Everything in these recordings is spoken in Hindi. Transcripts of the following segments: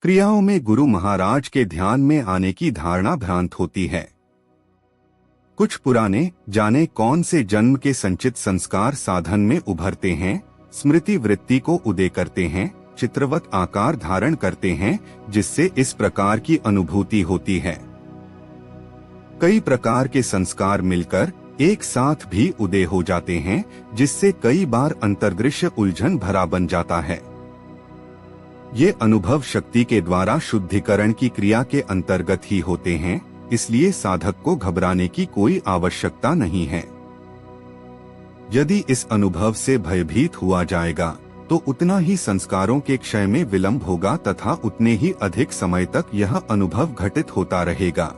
क्रियाओं में गुरु महाराज के ध्यान में आने की धारणा भ्रांत होती है। कुछ पुराने जाने कौन से जन्म के संचित संस्कार साधन में उभरते हैं, स्मृति वृत्ति को उदय करते हैं, चित्रवत आकार धारण करते हैं, जिससे इस प्रकार की अनुभूति होती है। कई प्रकार के संस्कार मिलकर एक साथ भी उदय हो जाते हैं, जिससे कई बार अंतर्दृश्य उलझन भरा बन जाता है। ये अनुभव शक्ति के द्वारा शुद्धिकरण की क्रिया के अंतर्गत ही होते हैं, इसलिए साधक को घबराने की कोई आवश्यकता नहीं है। यदि इस अनुभव से भयभीत हुआ जाएगा तो उतना ही संस्कारों के क्षय में विलंब होगा तथा उतने ही अधिक समय तक यह अनुभव घटित होता रहेगा।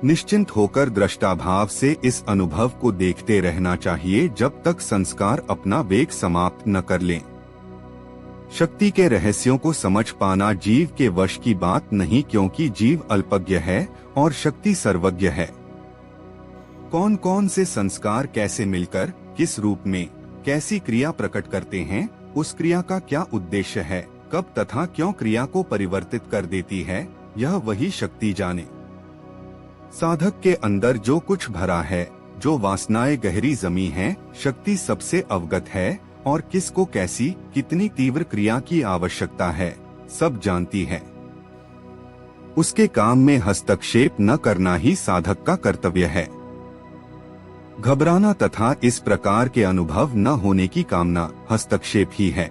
निश्चिंत होकर दृष्टाभाव से इस अनुभव को देखते रहना चाहिए जब तक संस्कार अपना वेग समाप्त न कर लें। शक्ति के रहस्यों को समझ पाना जीव के वश की बात नहीं, क्योंकि जीव अल्पज्ञ है और शक्ति सर्वज्ञ है। कौन कौन से संस्कार कैसे मिलकर किस रूप में कैसी क्रिया प्रकट करते हैं, उस क्रिया का क्या उद्देश्य है, कब तथा क्यों क्रिया को परिवर्तित कर देती है, यह वही शक्ति जाने। साधक के अंदर जो कुछ भरा है, जो वासनाएं गहरी जमी हैं, शक्ति सबसे अवगत है और किसको कैसी कितनी तीव्र क्रिया की आवश्यकता है सब जानती है। उसके काम में हस्तक्षेप न करना ही साधक का कर्तव्य है। घबराना तथा इस प्रकार के अनुभव न होने की कामना हस्तक्षेप ही है।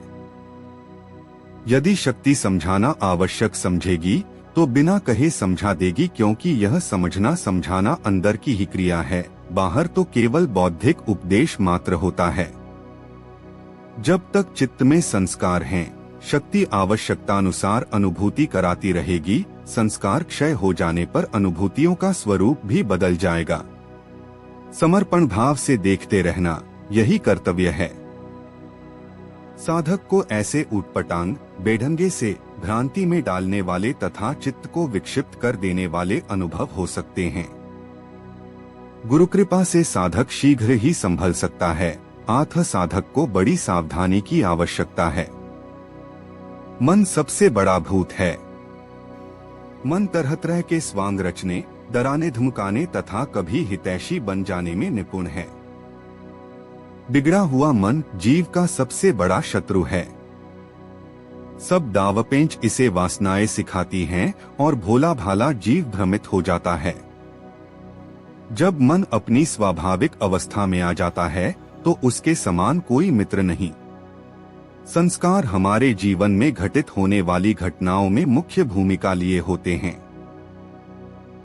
यदि शक्ति समझाना आवश्यक समझेगी तो बिना कहे समझा देगी, क्योंकि यह समझना समझाना अंदर की ही क्रिया है, बाहर तो केवल बौद्धिक उपदेश मात्र होता है। जब तक चित्त में संस्कार हैं, शक्ति आवश्यकतानुसार अनुभूति कराती रहेगी। संस्कार क्षय हो जाने पर अनुभूतियों का स्वरूप भी बदल जाएगा। समर्पण भाव से देखते रहना यही कर्तव्य है। साधक को ऐसे उटपटांग बेढंगे से भ्रांति में डालने वाले तथा चित्त को विक्षिप्त कर देने वाले अनुभव हो सकते हैं। गुरु कृपा से साधक शीघ्र ही संभल सकता है, अतः साधक को बड़ी सावधानी की आवश्यकता है। मन सबसे बड़ा भूत है। मन तरह तरह के स्वांग रचने, डराने धमकाने तथा कभी हितैषी बन जाने में निपुण है। बिगड़ा हुआ मन जीव का सबसे बड़ा शत्रु है। सब दावपेंच इसे वासनाएं सिखाती हैं और भोला भाला जीव भ्रमित हो जाता है। जब मन अपनी स्वाभाविक अवस्था में आ जाता है तो उसके समान कोई मित्र नहीं। संस्कार हमारे जीवन में घटित होने वाली घटनाओं में मुख्य भूमिका लिए होते हैं।